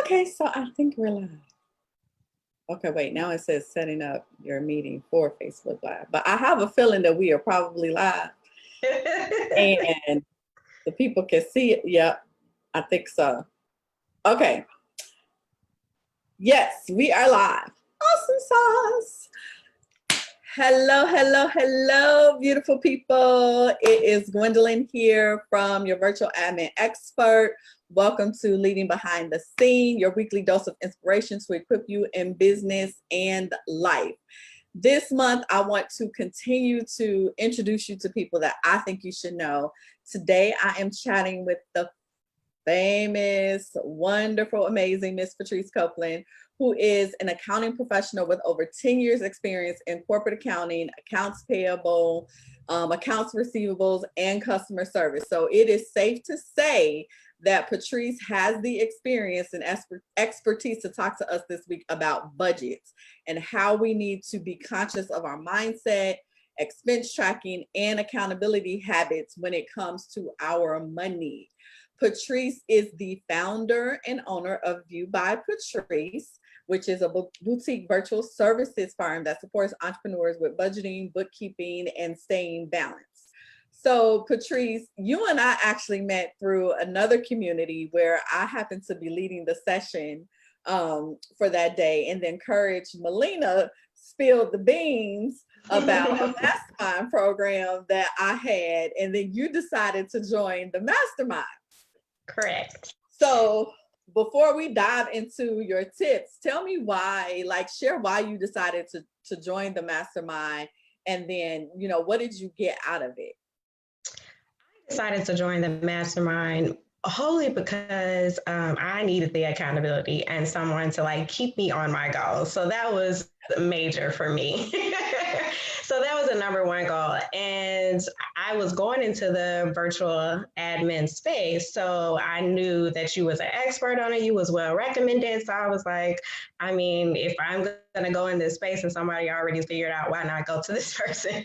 Okay, so I think we're live. Okay, wait, now it says setting up your meeting for Facebook Live. But I have a feeling that we are probably live and the people can see it. Yep, I think so. Okay. Yes, we are live. Awesome sauce. Hello, hello, hello, beautiful people. It is Gwendolyn here from your virtual admin expert. Welcome to Leading Behind the Scene, your weekly dose of inspiration to equip you in business and life. This month, I want to continue to introduce you to people that I think you should know. Today, I am chatting with the famous, wonderful, amazing Miss Patrice Copeland, who is an accounting professional with over 10 years experience in corporate accounting, accounts payable, accounts receivables, and customer service. So it is safe to say that Patrice has the experience and expertise to talk to us this week about budgets and how we need to be conscious of our mindset, expense tracking, and accountability habits when it comes to our money. Patrice is the founder and owner of View by Patrice, which is a boutique virtual services firm that supports entrepreneurs with budgeting, bookkeeping, and staying balanced. So Patrice, you and I actually met through another community where I happened to be leading the session for that day, and then Courage Melina spilled the beans about a mastermind program that I had, and then you decided to join the mastermind. Correct. So before we dive into your tips, tell me why, share why you decided to join the mastermind, and then, what did you get out of it? I decided to join the mastermind wholly because I needed the accountability and someone to keep me on my goals. So that was major for me. So that was the number one goal. And I was going into the virtual admin space. So I knew that you was an expert on it. You was well recommended. So I was like, if I'm going to go in this space and somebody already figured out, why not go to this person?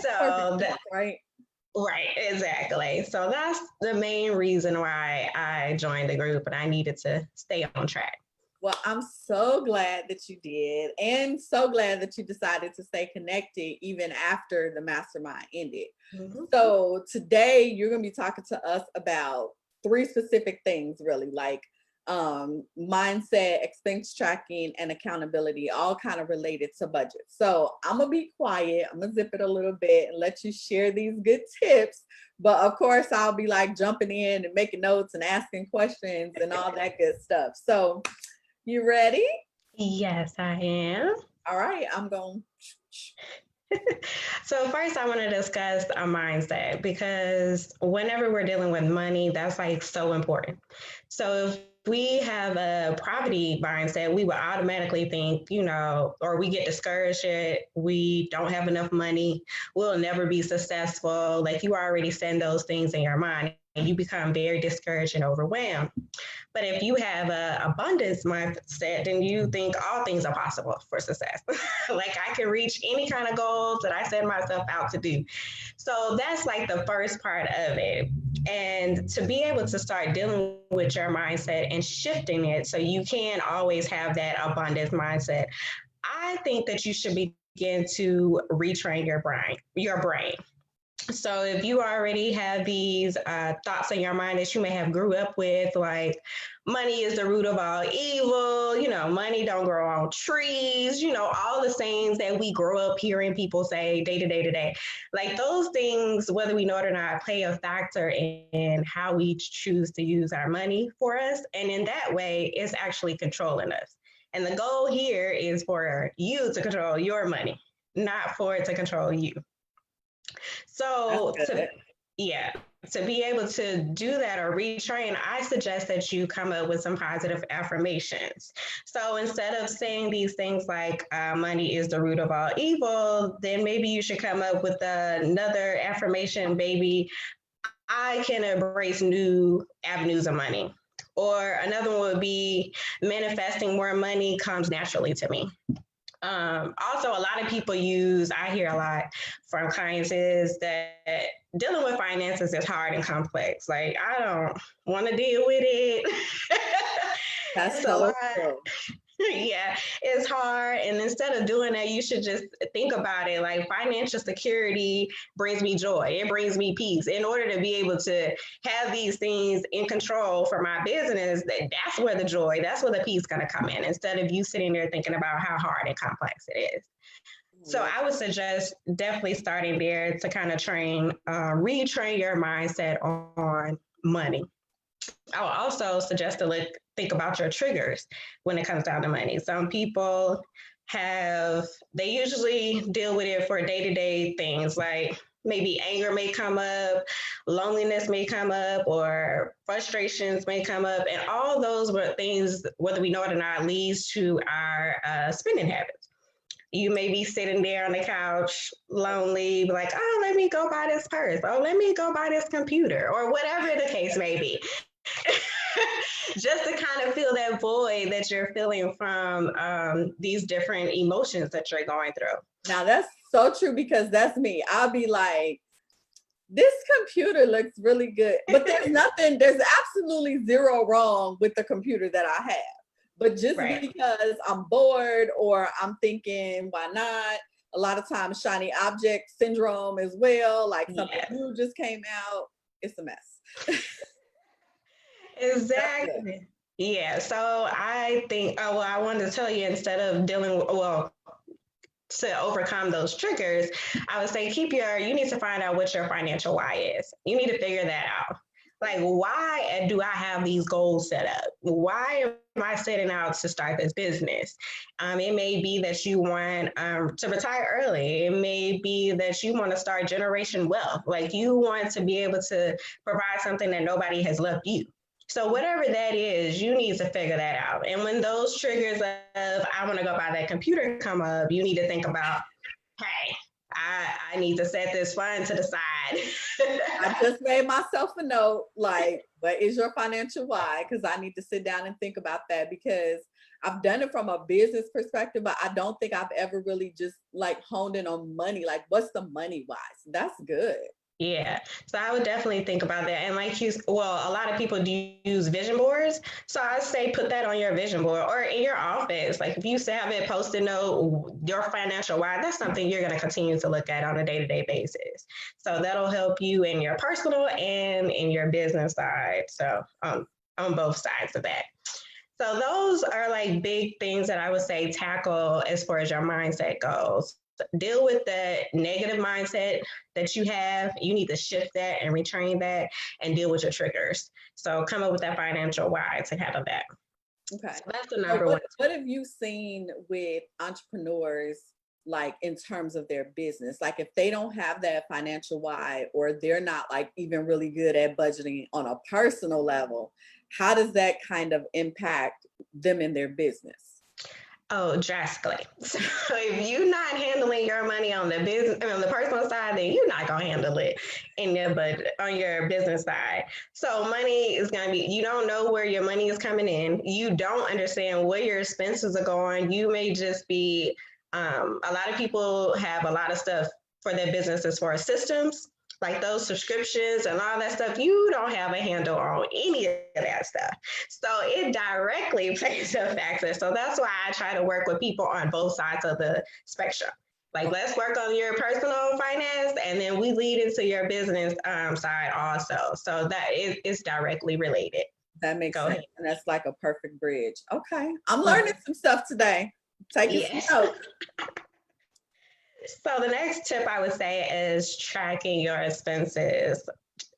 So that, right. Right, exactly. So that's the main reason why I joined the group, and I needed to stay on track. Well, I'm so glad that you did, and so glad that you decided to stay connected even after the mastermind ended. Mm-hmm. So today you're going to be talking to us about 3 specific things, really, mindset, expense tracking, and accountability, all kind of related to budget. So I'm gonna be quiet, I'm gonna zip it a little bit and let you share these good tips, but of course I'll be jumping in and making notes and asking questions and all that good stuff. So you ready? Yes, I am. All right, I'm going. So first I want to discuss a mindset, because whenever we're dealing with money, that's so important. So if we have a poverty mindset, we will automatically think, or we get discouraged that we don't have enough money, we'll never be successful. You already send those things in your mind and you become very discouraged and overwhelmed. But if you have an abundance mindset, then you think all things are possible for success. I can reach any kind of goals that I set myself out to do. So that's the first part of it. And to be able to start dealing with your mindset and shifting it so you can always have that abundance mindset, I think that you should begin to retrain your brain. So if you already have these thoughts in your mind that you may have grew up with, money is the root of all evil, money don't grow on trees, all the things that we grow up hearing people say day to day, those things, whether we know it or not, play a factor in how we choose to use our money for us. And in that way, it's actually controlling us. And the goal here is for you to control your money, not for it to control you. So to be able to do that or retrain, I suggest that you come up with some positive affirmations. So instead of saying these things like money is the root of all evil, then maybe you should come up with another affirmation, maybe I can embrace new avenues of money. Or another one would be manifesting more money comes naturally to me. Also, a lot of people I hear a lot from clients is that dealing with finances is hard and complex. I don't want to deal with it. That's It's a so lot. true. Yeah, it's hard. And instead of doing that, you should just think about it. Like financial security brings me joy, it brings me peace. In order to be able to have these things in control for my business, that's where the joy, that's where the peace gonna come in, instead of you sitting there thinking about how hard and complex it is. So I would suggest definitely starting there to kind of retrain your mindset on money. I would also suggest to think about your triggers when it comes down to money. Some people they usually deal with it for day-to-day things, like maybe anger may come up, loneliness may come up, or frustrations may come up. And all those were things, whether we know it or not, leads to our spending habits. You may be sitting there on the couch lonely, like, oh, let me go buy this purse. Oh, let me go buy this computer, or whatever the case may be. Just to kind of fill that void that you're feeling from these different emotions that you're going through. Now that's so true, because that's me. I'll be like, this computer looks really good, but there's absolutely zero wrong with the computer that I have. But just Right. because I'm bored or I'm thinking, why not? A lot of times, shiny object syndrome as well. Like something new just came out. It's a mess. Exactly. Yeah. So I think, I wanted to tell you, instead of to overcome those triggers, I would say you need to find out what your financial why is. You need to figure that out. Like, why do I have these goals set up? Why am I setting out to start this business? It may be that you want to retire early. It may be that you want to start generation wealth. Like, you want to be able to provide something that nobody has left you. So whatever that is, you need to figure that out. And when those triggers of I want to go buy that computer come up, you need to think about, hey, I need to set this fund to the side. I just made myself a note, like, what is your financial why? Because I need to sit down and think about that, because I've done it from a business perspective, but I don't think I've ever really just like honed in on money. Like, what's the money wise? That's good. Yeah. So I would definitely think about that. And a lot of people do use vision boards. So I say put that on your vision board or in your office. Like, if you have it posted note, your financial why, that's something you're going to continue to look at on a day-to-day basis. So that'll help you in your personal and in your business side. So on both sides of that. So those are like big things that I would say tackle as far as your mindset goes. Deal with the negative mindset that you have. You need to shift that and retrain that and deal with your triggers. So come up with that financial why to handle that. Okay. So that's the number one. What have you seen with entrepreneurs, like in terms of their business? Like, if they don't have that financial why, or they're not like even really good at budgeting on a personal level, how does that kind of impact them in their business? Oh, drastically. So if you're not handling your money on the personal side, then you're not gonna handle it on your business side. So money is gonna be, you don't know where your money is coming in. You don't understand where your expenses are going. You may just be, a lot of people have a lot of stuff for their business as far as systems, like those subscriptions and all that stuff. You don't have a handle on any of that stuff. So it directly plays a factor. So that's why I try to work with people on both sides of the spectrum. Like, let's work on your personal finance, and then we lead into your business side also. So that is directly related. That makes sense. Ahead. And that's like a perfect bridge. Okay. I'm learning some stuff today. Taking some notes. So the next tip I would say is tracking your expenses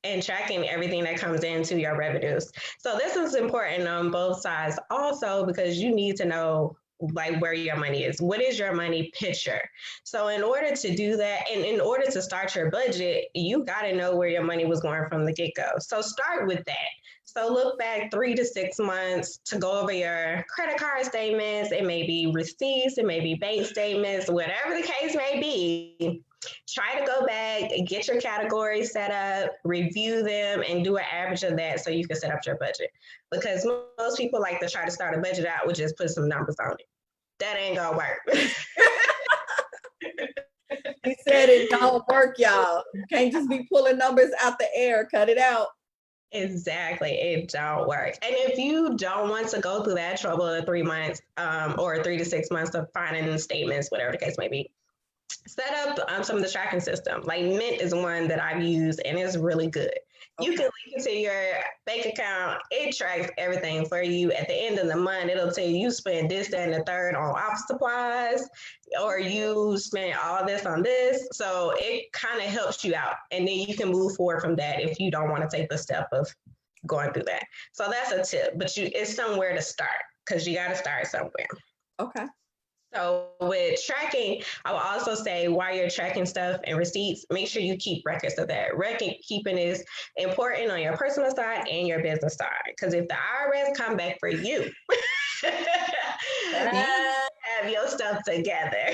and tracking everything that comes into your revenues. So this is important on both sides also, because you need to know like where your money is. What is your money picture? So in order to do that, and in order to start your budget, you got to know where your money was going from the get-go. So start with that. So look back 3 to 6 months to go over your credit card statements. It may be receipts, it may be bank statements, whatever the case may be. Try to go back, get your categories set up, review them, and do an average of that so you can set up your budget. Because most people like to try to start a budget out with just put some numbers on it. That ain't gonna work. He said it don't work, y'all. You can't just be pulling numbers out the air. Cut it out. Exactly. It don't work. And if you don't want to go through that trouble of 3 months or 3 to 6 months of finding statements, whatever the case may be, set up some of the tracking system. Like Mint is one that I've used and it's really good. You Okay. can link it to your bank account. It tracks everything for you. At the end of the month, it'll tell you spent this, that, and the third on office supplies, or you spent all this on this. So it kind of helps you out. And then you can move forward from that if you don't want to take the step of going through that. So that's a tip, but it's somewhere to start because you got to start somewhere. Okay. So with tracking, I will also say while you're tracking stuff and receipts, make sure you keep records of that. Record keeping is important on your personal side and your business side. Because if the IRS come back for you, you have your stuff together.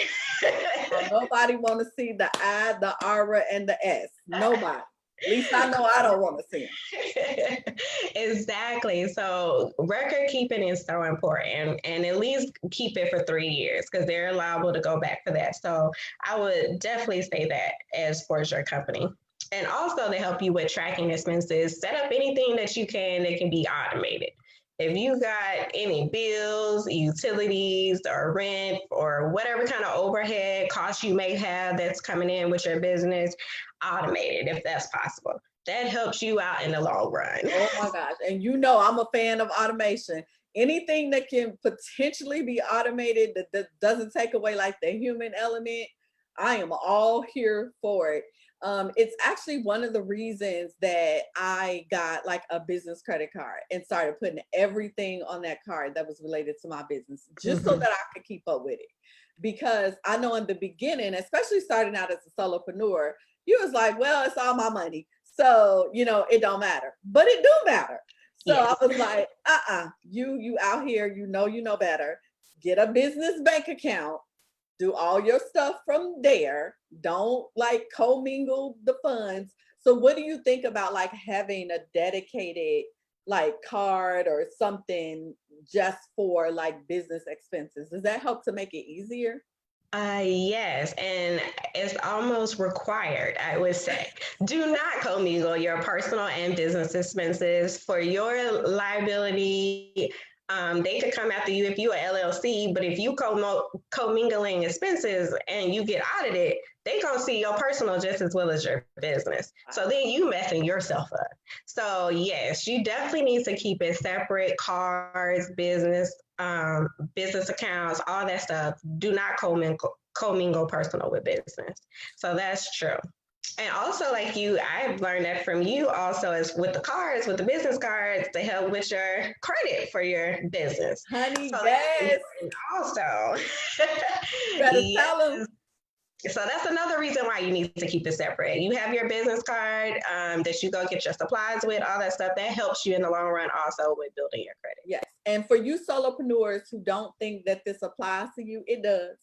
Nobody want to see the I, the R, and the S. Nobody. At least I know I don't want to see them. Exactly. So record keeping is so important, and at least keep it for 3 years because they're liable to go back for that. So I would definitely say that as for your company. And also to help you with tracking expenses, set up anything that you can that can be automated. If you got any bills, utilities, or rent, or whatever kind of overhead costs you may have that's coming in with your business, automate it if that's possible. That helps you out in the long run. Oh my gosh. And you know, I'm a fan of automation. Anything that can potentially be automated that doesn't take away like the human element, I am all here for it. It's actually one of the reasons that I got like a business credit card and started putting everything on that card that was related to my business, just so that I could keep up with it. Because I know in the beginning, especially starting out as a solopreneur, you was like, well, it's all my money. So, you know, it don't matter, but it do matter. So Yes. I was like, you out here, you know better. Get a business bank account, do all your stuff from there. Don't like commingle the funds. So what do you think about like having a dedicated like card or something just for like business expenses? Does that help to make it easier? Yes, and it's almost required, I would say. Do not commingle your personal and business expenses for your liability. They could come after you if you're an LLC, but if you commingling expenses and you get audited, they gonna see your personal just as well as your business. So then you messing yourself up. So yes, you definitely need to keep it separate. Cards, business accounts, all that stuff. Do not commingle personal with business. So that's true. And also, like you, I've learned that from you also is with the cards, with the business cards, to help with your credit for your business. Honey, So yes. also, You better yes. tell them. So that's another reason why you need to keep it separate. You have your business card that you go get your supplies with, all that stuff. That helps you in the long run also with building your credit. Yes. And for you solopreneurs who don't think that this applies to you, it does.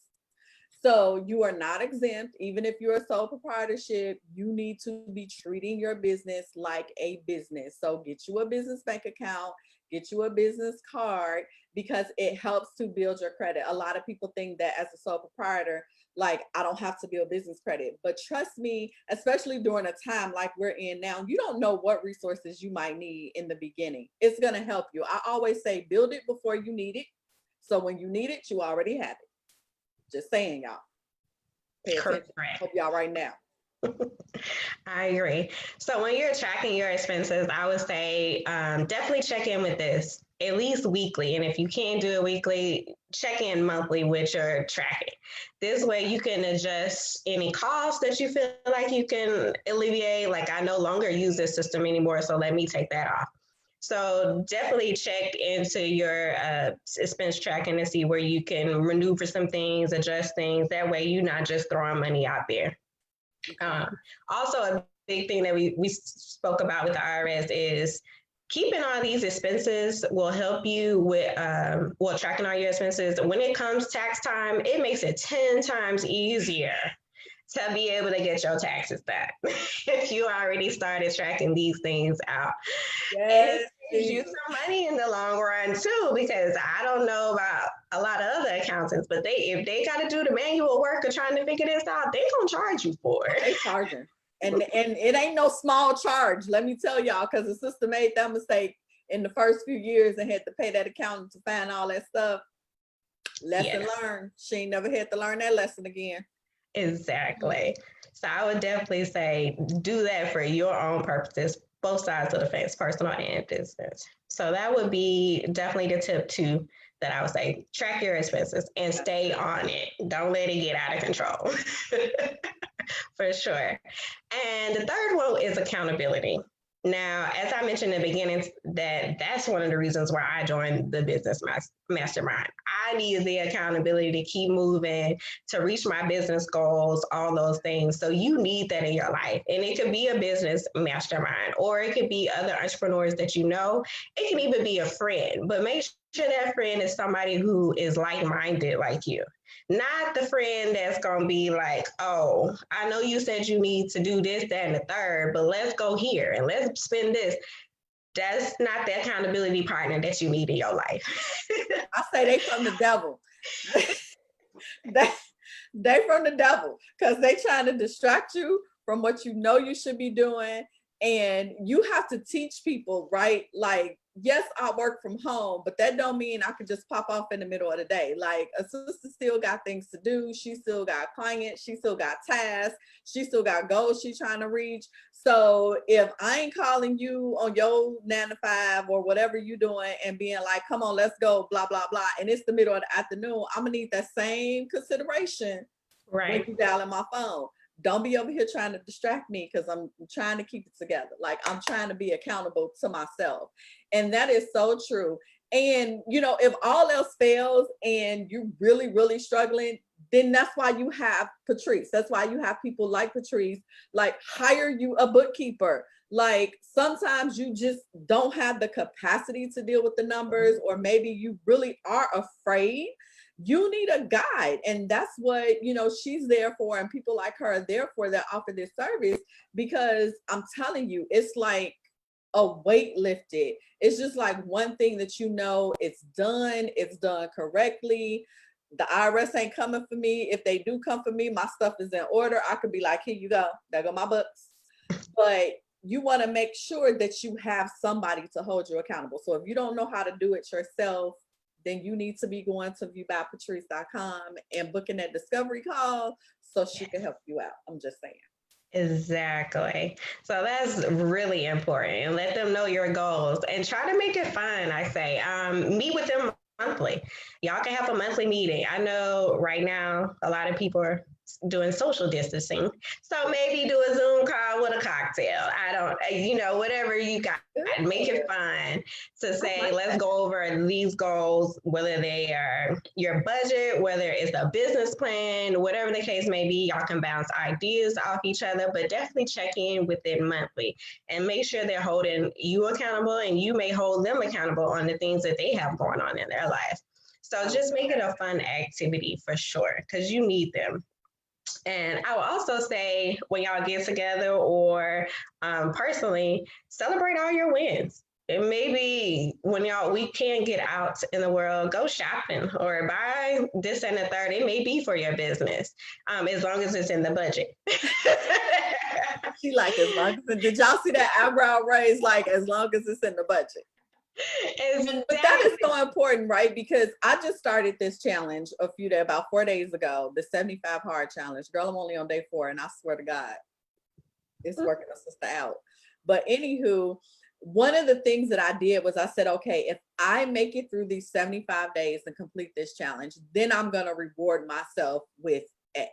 So you are not exempt. Even if you're a sole proprietorship, you need to be treating your business like a business. So get you a business bank account, get you a business card, because it helps to build your credit. A lot of people think that as a sole proprietor, like I don't have to build business credit, but trust me, especially during a time like we're in now, you don't know what resources you might need in the beginning. It's going to help you. I always say build it before you need it. So when you need it, you already have it. Just saying, y'all. Pay attention. Correct. Hope y'all right now. I agree. So when you're tracking your expenses, I would say definitely check in with this at least weekly. And if you can't do it weekly, check in monthly with your tracking. This way you can adjust any costs that you feel like you can alleviate. Like I no longer use this system anymore, so let me take that off. So definitely check into your expense tracking to see where you can maneuver some things, adjust things. That way you're not just throwing money out there. Also, a big thing that we spoke about with the IRS is keeping all these expenses will help you with, tracking all your expenses. When it comes tax time, it makes it 10 times easier to be able to get your taxes back if you already started tracking these things out. Yes. And it saves you some money in the long run too, because I don't know about a lot of other accountants, but if they got to do the manual work of trying to figure this out, they're gonna charge you for it. They charging. And it ain't no small charge, let me tell y'all, because the sister made that mistake in the first few years and had to pay that accountant to find all that stuff. Lesson learned. She ain't never had to learn that lesson again. Exactly. So I would definitely say do that for your own purposes, both sides of the fence, personal and business. So that would be definitely the tip 2 that I would say. Track your expenses and stay on it. Don't let it get out of control. For sure. And the third one is accountability. Now, as I mentioned in the beginning, that's one of the reasons why I joined the business mastermind. I needed the accountability to keep moving, to reach my business goals, all those things. So you need that in your life. And it could be a business mastermind, or it could be other entrepreneurs that you know. It can even be a friend, but make sure that friend is somebody who is like-minded like you. Not the friend that's going to be like, oh, I know you said you need to do this, that, and the third, but let's go here and let's spend this. That's not the accountability partner that you need in your life. I say they from the devil. they from the devil, because they trying to distract you from what you know you should be doing. And you have to teach people, right? Like, yes, I work from home, but that don't mean I could just pop off in the middle of the day. Like, a sister still got things to do. She still got clients. She still got tasks. She still got goals she's trying to reach. So if I ain't calling you on your 9 to 5 or whatever you doing and being like, come on, let's go, blah, blah, blah, and it's the middle of the afternoon, I'm gonna need that same consideration when you dialing my phone. Don't be over here trying to distract me, because I'm trying to keep it together. Like, I'm trying to be accountable to myself. And that is so true. And, you know, if all else fails and you're really, really struggling, then that's why you have Patrice. That's why you have people like Patrice, like, hire you a bookkeeper. Like, sometimes you just don't have the capacity to deal with the numbers, or maybe you really are afraid. You need a guide, and that's what, you know, she's there for, and people like her are there for, that offer this service. Because I'm telling you, it's like a weight lifted. It's just like one thing that, you know, it's done correctly. The IRS ain't coming for me. If they do come for me, my stuff is in order. I could be like, here you go, there go my books. But you want to make sure that you have somebody to hold you accountable. So if you don't know how to do it yourself, then you need to be going to viewbypatrice.com and booking that discovery call so she can help you out. I'm just saying. Exactly. So that's really important. And let them know your goals and try to make it fun. I say, meet with them monthly. Y'all can have a monthly meeting. I know right now a lot of people are doing social distancing. So maybe do a Zoom call with a cocktail. I don't, you know, whatever you got, make it fun to say, let's go over these goals, whether they are your budget, whether it's a business plan, whatever the case may be. Y'all can bounce ideas off each other, but definitely check in with it monthly and make sure they're holding you accountable, and you may hold them accountable on the things that they have going on in their life. So just make it a fun activity for sure, because you need them. And I will also say, when y'all get together or personally, celebrate all your wins. And maybe when we can't get out in the world, go shopping or buy this and the third. It may be for your business, as long as it's in the budget. She like, as long as, did y'all see that eyebrow raise? Like, as long as it's in the budget. Exactly. But that is so important, right? Because I just started this challenge about 4 days ago, the 75 hard challenge. Girl, I'm only on day 4, and I swear to God, it's working a sister out. But anywho, one of the things that I did was I said, okay, if I make it through these 75 days and complete this challenge, then I'm going to reward myself with X.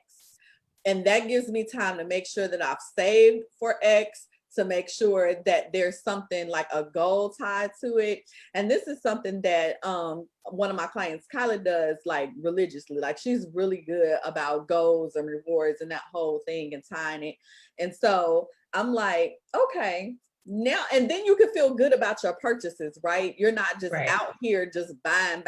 And that gives me time to make sure that I've saved for X, to make sure that there's something like a goal tied to it. And this is something that one of my clients, Kyla, does like religiously. Like, she's really good about goals and rewards and that whole thing and tying it. And so I'm like, okay, now, and then you can feel good about your purchases, right? You're not just out here just buying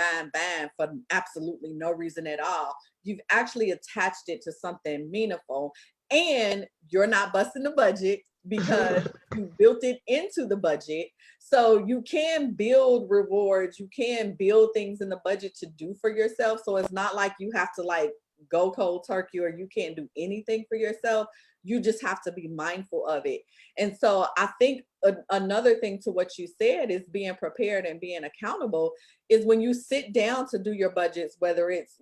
for absolutely no reason at all. You've actually attached it to something meaningful, and you're not busting the budget because you built it into the budget. So you can build rewards, you can build things in the budget to do for yourself. So it's not like you have to like go cold turkey or you can't do anything for yourself. You just have to be mindful of it. And so I think another thing to what you said is being prepared and being accountable is when you sit down to do your budgets, whether it's,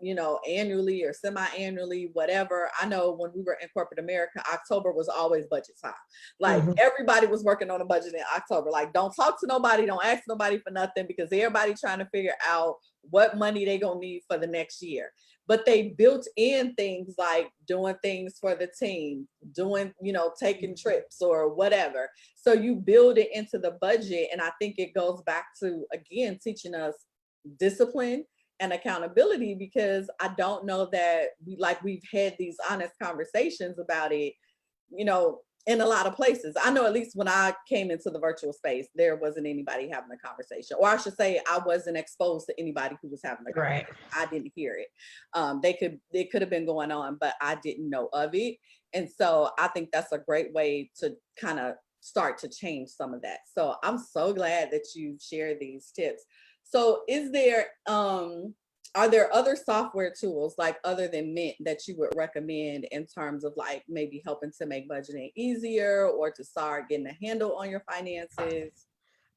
annually or semi-annually, whatever. I know when we were in corporate America, October was always budget time. Like everybody was working on a budget in October. Like, don't talk to nobody, don't ask nobody for nothing, because everybody trying to figure out what money they gonna need for the next year. But they built in things like doing things for the team, doing, taking trips or whatever. So you build it into the budget. And I think it goes back to, again, teaching us discipline and accountability, because I don't know that we've had these honest conversations about it, in a lot of places. I know at least when I came into the virtual space, there wasn't anybody having a conversation, or I should say I wasn't exposed to anybody who was having a conversation. Right. I didn't hear it. It could have been going on, but I didn't know of it. And so I think that's a great way to kind of start to change some of that. So I'm so glad that you shared these tips. So are there other software tools, like other than Mint, that you would recommend in terms of like maybe helping to make budgeting easier or to start getting a handle on your finances?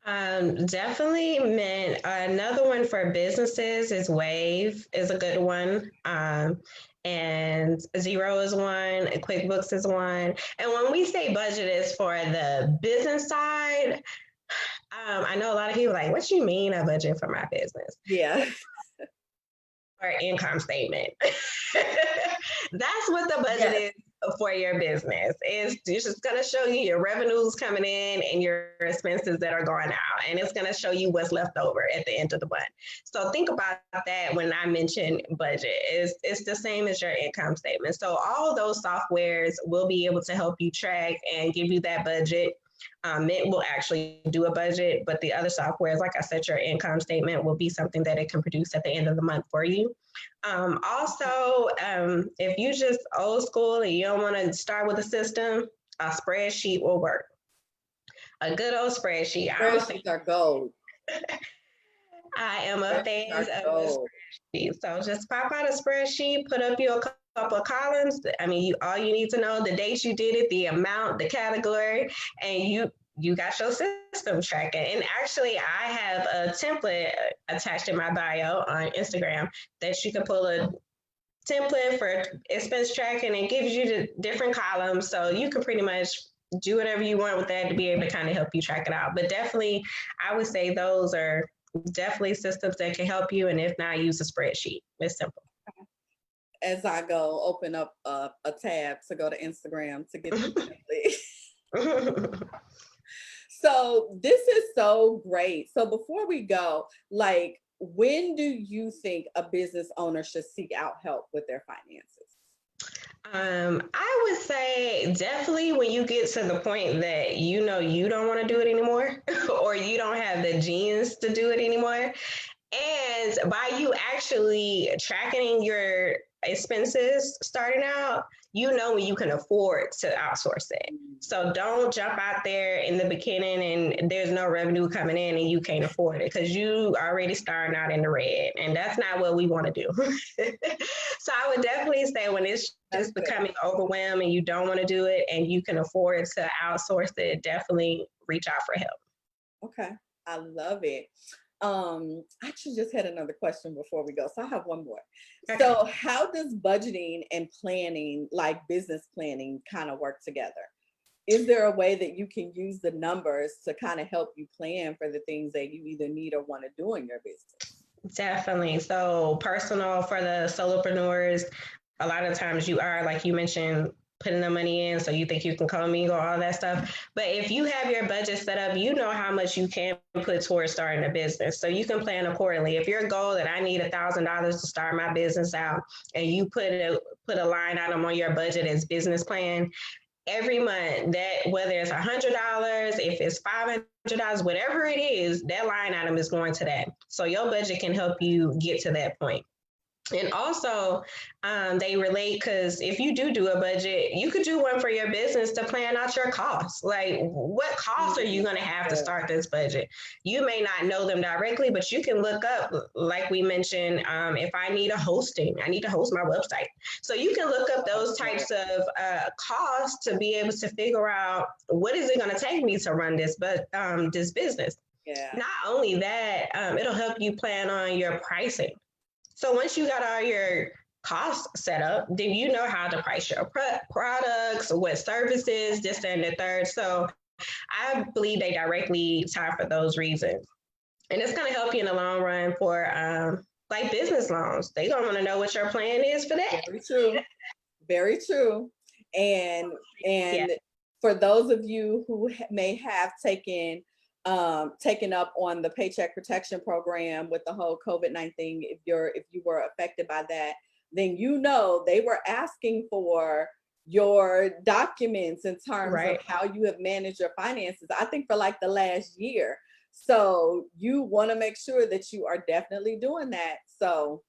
Definitely Mint. Another one for businesses is Wave is a good one. And Xero is one, QuickBooks is one. And when we say budget is for the business side, I know a lot of people are like, what you mean a budget for my business? Yeah. Or income statement. That's what the budget is for your business. It's just going to show you your revenues coming in and your expenses that are going out. And it's going to show you what's left over at the end of the month. So think about that when I mention budget. It's the same as your income statement. So all those softwares will be able to help you track and give you that budget. Mint will actually do a budget, but the other softwares, like I said, your income statement will be something that it can produce at the end of the month for you. Also, if you just old school and you don't want to start with a system, a spreadsheet will work. A good old spreadsheet. Spreadsheets are gold. I am a fan of a spreadsheet. So just pop out a spreadsheet, put up your couple of columns. I mean, all you need to know, the dates you did it, the amount, the category, and you got your system tracking. And actually, I have a template attached in my bio on Instagram that you can pull a template for expense tracking and gives you the different columns. So you can pretty much do whatever you want with that to be able to kind of help you track it out. But definitely, I would say those are definitely systems that can help you. And if not, use a spreadsheet. It's simple. As I go open up a tab to go to Instagram to get the So this is so great. So before we go, like, when do you think a business owner should seek out help with their finances? I would say definitely when you get to the point that you don't want to do it anymore or you don't have the genes to do it anymore. And by you actually tracking your expenses starting out, when you can afford to outsource it. So don't jump out there in the beginning and there's no revenue coming in and you can't afford it because you already starting out in the red. And that's not what we want to do. So I would definitely say when it's just becoming overwhelmed and you don't want to do it and you can afford to outsource it, definitely reach out for help. Okay. I love it. I actually just had another question before we go. So I have one more. Okay. So how does budgeting and planning, like business planning, kind of work together? Is there a way that you can use the numbers to kind of help you plan for the things that you either need or want to do in your business? Definitely. So personal for the solopreneurs, a lot of times you are, like you mentioned, putting the money in so you think you can commingle all that stuff. But if you have your budget set up, you know how much you can put towards starting a business. So you can plan accordingly. If your goal that I need $1,000 to start my business out and you put a line item on your budget as business plan, every month, that whether it's $100, if it's $500, whatever it is, that line item is going to that. So your budget can help you get to that point. And also, they relate because if you do a budget, you could do one for your business to plan out your costs. Like, what costs are you going to have to start this budget? You may not know them directly, but you can look up, like we mentioned, if I need a hosting, I need to host my website. So you can look up those types of costs to be able to figure out what is it going to take me to run this business. Yeah. Not only that, it'll help you plan on your pricing. So once you got all your costs set up, then you know how to price your products, what services, this and the third. So I believe they directly tie for those reasons. And it's going to help you in the long run for like business loans. They're going to want to know what your plan is for that. Very true. Very true. And for those of you who may have taken up on the Paycheck Protection Program with the whole COVID-19, if you were affected by that, then you know they were asking for your documents in terms of how you have managed your finances, I think for like the last year. So you want to make sure that you are definitely doing that. So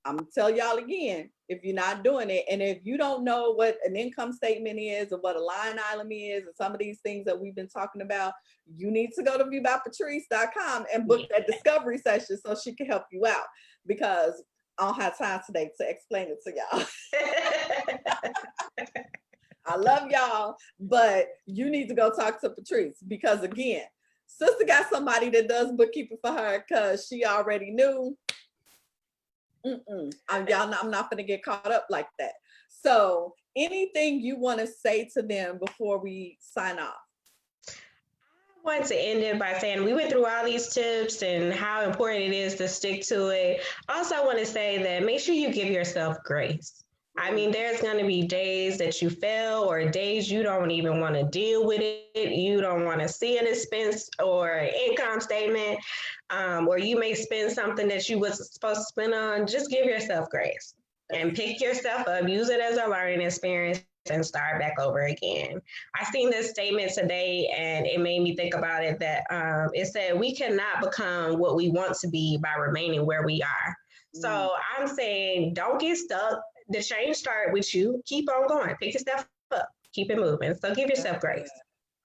I'm gonna tell y'all again, if you're not doing it, and if you don't know what an income statement is or what a line item is, and some of these things that we've been talking about, you need to go to viewbypatrice.com and book that discovery session so she can help you out, because I don't have time today to explain it to y'all. I love y'all, but you need to go talk to Patrice, because again, sister got somebody that does bookkeeping for her because she already knew. I'm not gonna get caught up like that. So anything you want to say to them before we sign off? I want to end it by saying we went through all these tips and how important it is to stick to it. Also, I want to say that make sure you give yourself grace. I mean, there's going to be days that you fail, or days you don't even want to deal with it. You don't want to see an expense or an income statement, or you may spend something that you was supposed to spend on. Just give yourself grace and pick yourself up, use it as a learning experience, and start back over again. I seen this statement today and it made me think about it, that it said we cannot become what we want to be by remaining where we are. So I'm saying don't get stuck. The change start with you. Keep on going. Pick yourself up. Keep it moving. So give yourself grace.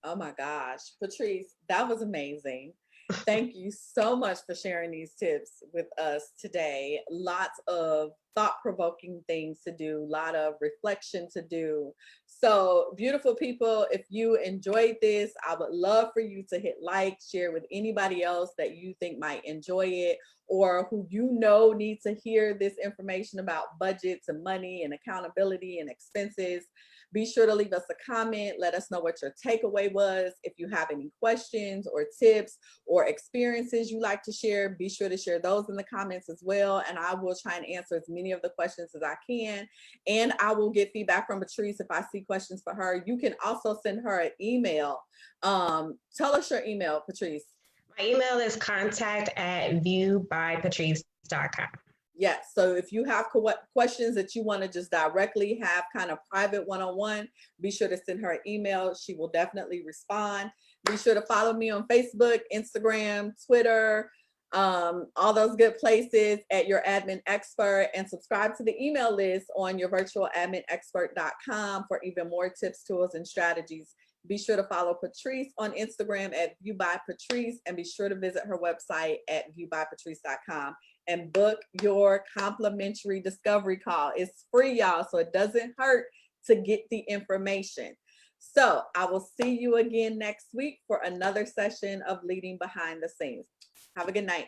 Oh my gosh, Patrice, that was amazing. Thank you so much for sharing these tips with us today. Lots of thought-provoking things to do, a lot of reflection to do. So beautiful people, if you enjoyed this, I would love for you to hit like, share with anybody else that you think might enjoy it, or who you know need to hear this information about budgets and money and accountability and expenses. Be sure to leave us a comment. Let us know what your takeaway was. If you have any questions or tips or experiences you like to share, be sure to share those in the comments as well. And I will try and answer as many of the questions as I can. And I will get feedback from Patrice if I see questions for her. You can also send her an email. Tell us your email, Patrice. My email is contact@viewbypatrice.com. Yes. So if you have questions that you want to just directly have kind of private one-on-one, be sure to send her an email. She will definitely respond. Be sure to follow me on Facebook, Instagram, Twitter, all those good places at Your Admin Expert, and subscribe to the email list on yourvirtualadminexpert.com for even more tips, tools, and strategies. Be sure to follow Patrice on Instagram at viewbypatrice, and be sure to visit her website at viewbypatrice.com and book your complimentary discovery call. It's free, y'all, so it doesn't hurt to get the information. So I will see you again next week for another session of Leading Behind the Scenes. Have a good night.